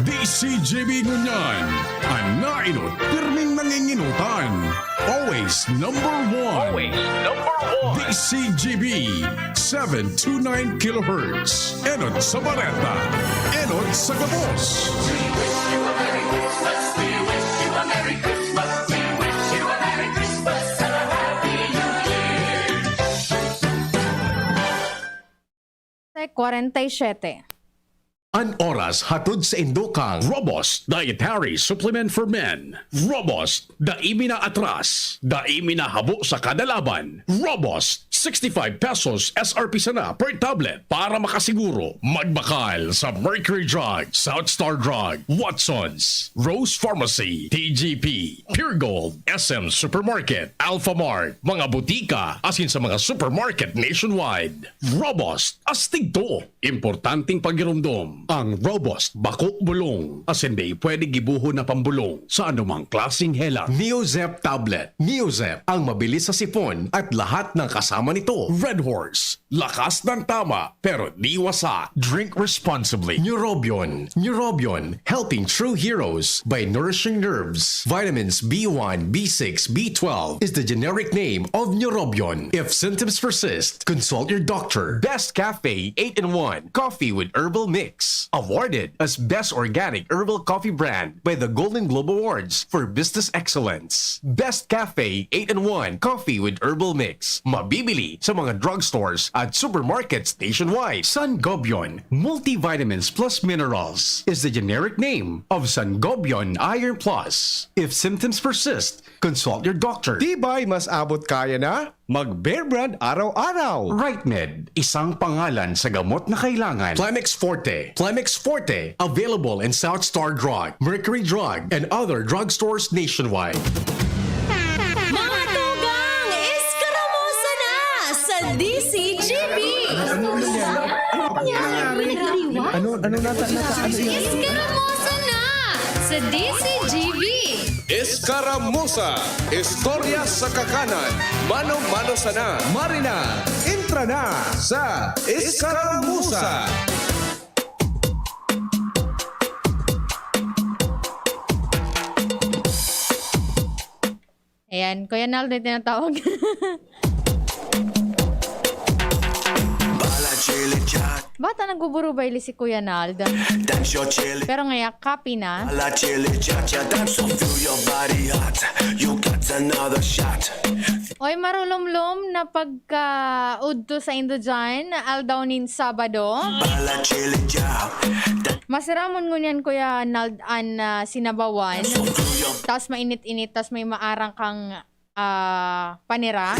DCGB ngunyan. Anainot, pirming nanginginutan. Always number one. DCGB 729 kHz. Enot sa Bareta. Enot sa Gabos. Sa 47. An oras hatod sa Indokang Robust Dietary Supplement for Men. Robust, daimi na atras, daimi na habo sa kada laban. Robust, 65 pesos SRP sana per tablet para makasiguro. Magbakal sa Mercury Drug, South Star Drug, Watsons, Rose Pharmacy, TGP, Pure Gold, SM Supermarket, Alpha Mart, mga butika, asin sa mga supermarket nationwide. Robust, astig to. Importanteng pagirumdom. Ang Robust Bako Bulong. Asin di pwede gibuho na pambulong sa anumang klaseng helat. Neozep Tablet. Neozep ang mabilis sa sipon at lahat ng kasama nito. Red Horse. Lakas ng tama pero di wasa. Drink responsibly. Neurobion. Neurobion. Helping true heroes by nourishing nerves. Vitamins B1, B6, B12 is the generic name of Neurobion. If symptoms persist, consult your doctor. Best Cafe 8-in-1 Coffee with Herbal Mix. Awarded as Best Organic Herbal Coffee Brand by the Golden Globe Awards for Business Excellence. Best Cafe 8-in-1 Coffee with Herbal Mix. Mabibili sa mga drugstores at supermarkets nationwide. Sangobion Multivitamins Plus Minerals is the generic name of Sangobion Iron Plus. If symptoms persist, consult your doctor. Tibay mas abot kaya na? Mag-Bear Brand araw-araw. RightMed, isang pangalan sa gamot na kailangan. Plemix Forte. Plemix Forte, available in South Star Drug, Mercury Drug, and other drugstores nationwide. Mga tugang, iskaramusa na sa DCGB! Ano nata? Iskaramusa na sa DCGB! Escaramuza, istorya sa kakanan, mano-mano sana. Marina, intra na sa Escaramuza. Ayan, Kuya Naldo tinatawag. Bata nagbuburo ba si Kuya Naldo? Pero ngaya, copy na. Oy, marulumlum na pagka-udto sa Indo dyan, aldawnin Sabado. Masiramon ngunyan Kuya Naldo sinabawan. Tapos mainit-init, tapos may maarang kang panira.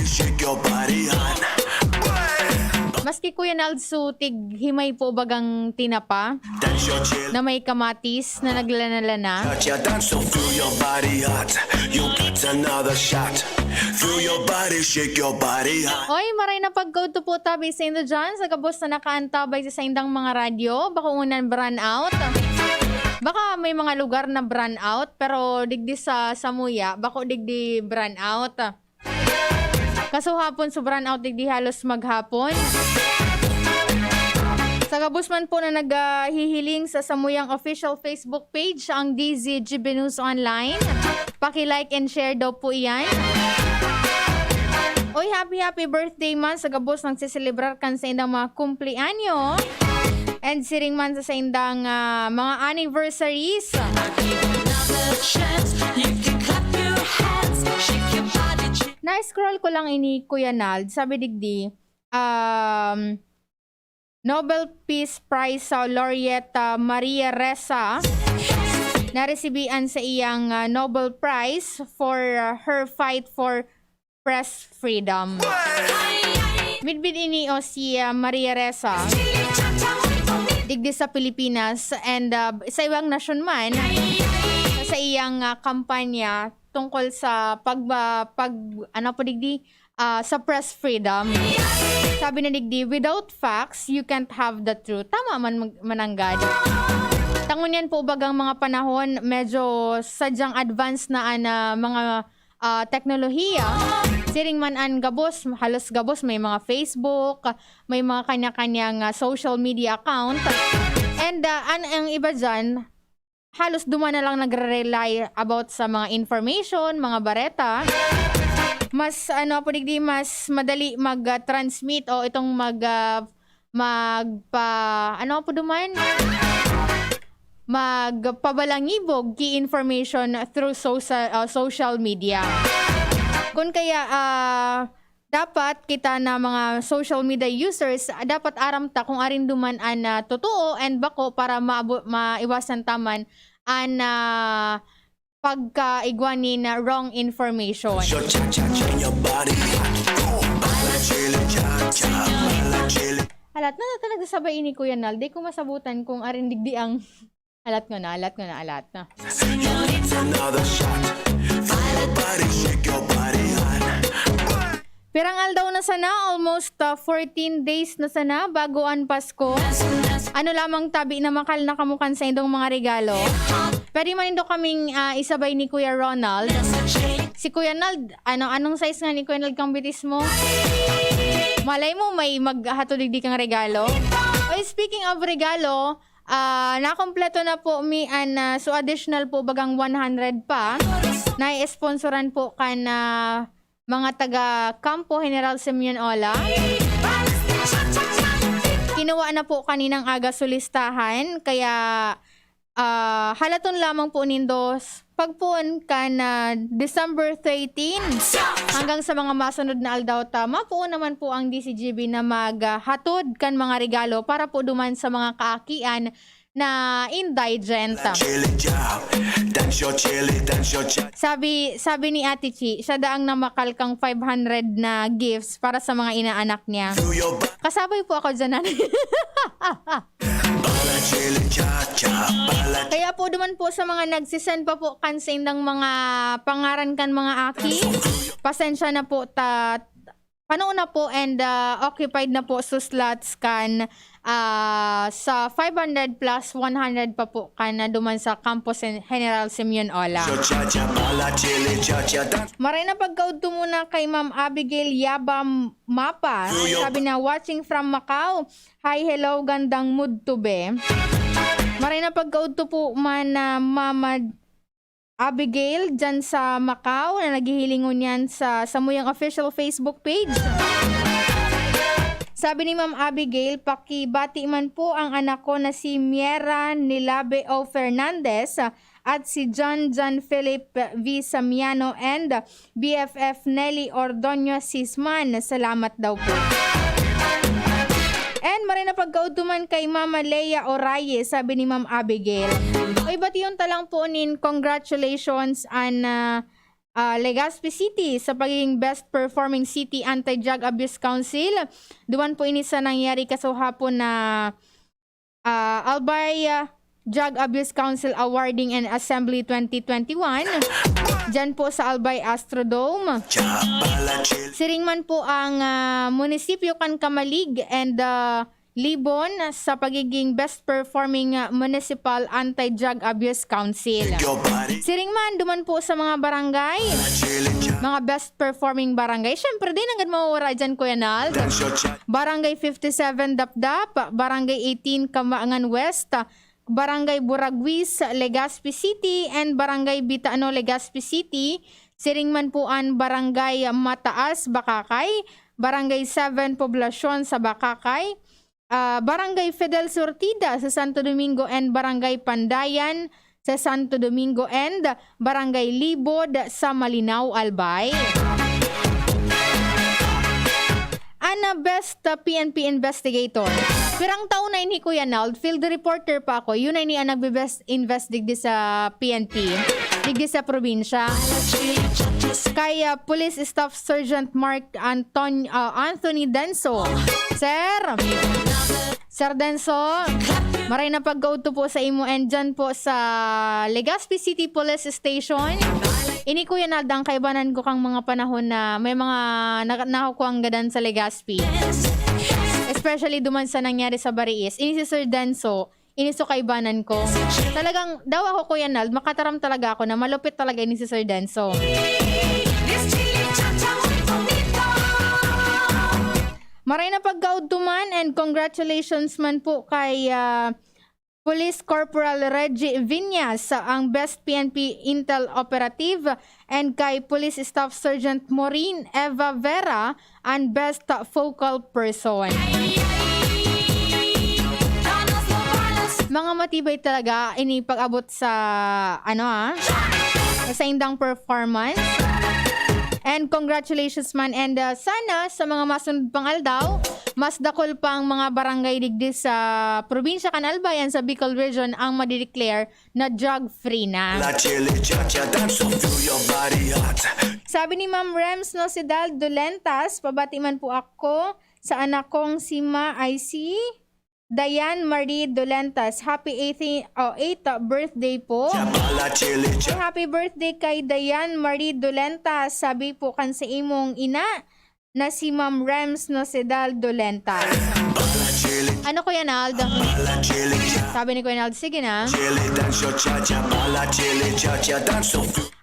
Maski Kuya Naldo tig himay po bagang tinapa na may kamatis na naglalana. Oy, maray na pagkauto po tabi sa Indo dyan sa kabos na nakaantabay sa indang mga radyo. Baka unan brand out. Baka may mga lugar na brand out pero digdi sa Samuya, bako digdi brand out. Kaso hapon so brand out digdi halos maghapon. Sa kabus man po na naghihiling sa Samuyang official Facebook page ang DZGB News Online. Paki-like and share daw po iyan. Oy, happy birthday man sa kabus nang siselebrar kan sa indang mga kumplianyo. And siring man sa indang mga anniversaries. Na-scroll ko lang ini Kuya Nald. Sabi digdi, Nobel Peace Prize sa Laureate Maria Ressa naresibian sa iyang Nobel Prize for her fight for press freedom. Midbid ini o si Maria Ressa digdi sa Pilipinas and sa ibang nasyon man sa iyang kampanya tungkol sa sa press freedom. Sabi na digdi, without facts, you can't have the truth. Tama man mananggad. Tangon yan po bagang mga panahon, medyo sadyang advanced na mga teknolohiya. Siring man an gabos, halos gabos, may mga Facebook, may mga kanya-kanyang social media account. And ang iba dyan, halos duman na lang nagre-rely about sa mga information, mga bareta. Mas mas madali mag-transmit o itong magpabalangibog key information through social media. Kung kaya dapat kita na mga social media users dapat aram ta kung arin duman an totoo and bako para maiwasan taman an pagkaigwanin na wrong information. Alat na talaga sabay ini Kuya Nal. Di ko masabutan kung arin digdi ang alat ko na. Pirang aldaw na sana, almost 14 days na sana bago ang Pasko. Ano lamang tabi na makal na kamukan sa indong mga regalo. Pwede man indo kaming isabay ni Kuya Ronald. Si Kuya Nald, anong size nga ni Kuya Nald kang bitis mo? Malay mo may maghatuligdi kang regalo. Speaking of regalo, nakompleto na po so additional po bagang 100 pa. Nai-sponsoran po kan mga taga Campo General Simeon Ola. Kinuha na po kaninang aga sulistahan, kaya halaton lamang po nindos pagpuon ka na December 13 hanggang sa mga masunod na aldaw tama po naman po ang DCGB na maghatod kan mga regalo para po duman sa mga kaakian na indigent. Sabi ni Ate Chi, siya daang namakal kang 500 na gifts para sa mga inaanak niya. Kasabay po ako dyan. Kaya po duman po sa mga nagsisend pa po kansin ng mga pangaran kan mga aki. Pasensya na po panoon na po and occupied na po sa slots kan sa 500 plus 100 pa po kan na duman sa Campus General Simeon Ola. Maray na pagkaudto muna kay Ma'am Abigail Yaba Mapa. Sabi na watching from Macau. Hi, hello, gandang mood to be. Maray na pagkaudto po man Mama Abigail dyan sa Macau na naghihilingon yan sa Samuyang official Facebook page. Sabi ni Ma'am Abigail, pakibati man po ang anak ko na si Miera Nilabe O. Fernandez at si John Philip V. Samiano and BFF Nelly Ordonio Sisman. Salamat daw po. And maray na pagkautuman kay Mama Leia Oraye, sabi ni Ma'am Abigail. Ay, bati yun talang po congratulations on Legazpi City sa pagiging best performing city anti-drug abuse council. Duman po ini sa nangyari kasahapon na Albay Drug Abuse Council Awarding and Assembly 2021. Diyan po sa Albay Astrodome. Siringman po ang munisipyo kan Kamalig and Libon sa pagiging best performing municipal anti-drug abuse council. Siringman duman po sa mga barangay, mga best performing barangay. Syempre din agad mawawala dyan, Kuya Nald. Barangay 57 Dapdap, Barangay 18 Kamaangan West, Barangay Buraguis, Legazpi City, and Barangay Bitaano, Legazpi City. Siringman po ang Barangay Mataas, Bakakay, Barangay 7 Poblasyon sa Bakakay, Barangay Fidel Surtida sa Santo Domingo and Barangay Pandayan sa Santo Domingo and Barangay Libod sa Malinaw, Albay. Ana best PNP investigator. Pirang taon na ini Kuya Nald, field reporter pa ako. Yun na ini ang nagbe-best invest digdi sa PNP, digdi sa probinsya. Kaya Police Staff Sergeant Mark Anthony Denso. Sir Denso, maray na pag-go-to po sa imo and dyan po sa Legazpi City Police Station. Ini Kuya Nald, ang kaibanan ko kang mga panahon na may mga nakakuang gadan sa Legazpi. Especially duman sa nangyari sa Bariis. Ini si Sir Denso, ini so kaibanan ko. Talagang, daw ako Kuya Nald, makataram talaga ako na malupit talaga ini si Sir Denso. Maray na pagkaudtuman and congratulations man po kay Police Corporal Reggie Viñas ang Best PNP Intel Operative and kay Police Staff Sergeant Maureen Eva Vera ang Best Focal Person. Mga matibay talaga ini pag-abot sa sa indang performance. And congratulations man, and sana sa mga masunod pang aldaw, mas dakol pang mga barangay digdi sa probinsya Canalbayan sa Bicol Region ang madideclare na drug-free na. Sabi ni Ma'am Rems Nosidal Dolentas, pabati man po ako sa anak kong si Ma IC Dayan Marie Dolentas. Happy 8th birthday po. Happy birthday kay Dayan Marie Dolentas. Sabi po kan sa imong ina na si Ma'am Rems Nosedal Dolentas. Ano Kuya Nald? Sabi ni Kuya Nald, sige na.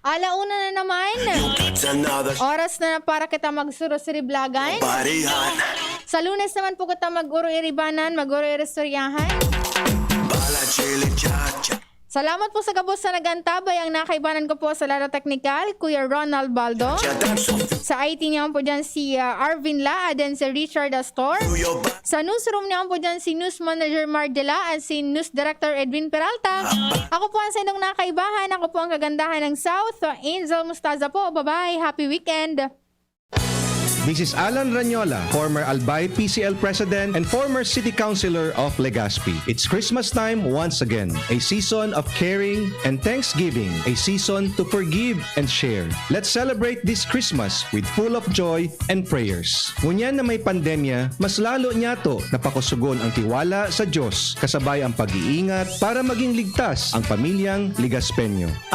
Alauna na naman. Oras na para kita magsuro-siriblagan. Sa Lunes naman po kita mag-uro-iribanan, mag-uro-iristoryahan. Salamat po sa kabos sa nagantabay. Ang nakaibanan ko po sa Laro Technical, Kuya Ronald Baldo. Sa IT niya po dyan si Arvin La, then si Richard Astor. Sa newsroom niya po dyan si News Manager Mardela at si News Director Edwin Peralta. Ako po ang sa inyong nakaibahan. Ako po ang kagandahan ng South. Angel Mustaza po. Bye-bye. Happy weekend. This is Alan Ranyola, former Albay PCL President and former City Councilor of Legazpi. It's Christmas time once again. A season of caring and thanksgiving. A season to forgive and share. Let's celebrate this Christmas with full of joy and prayers. Ngunyan na may pandemya, mas lalo niya to napakusugon ang tiwala sa Diyos, kasabay ang pag-iingat para maging ligtas ang pamilyang Ligaspeño.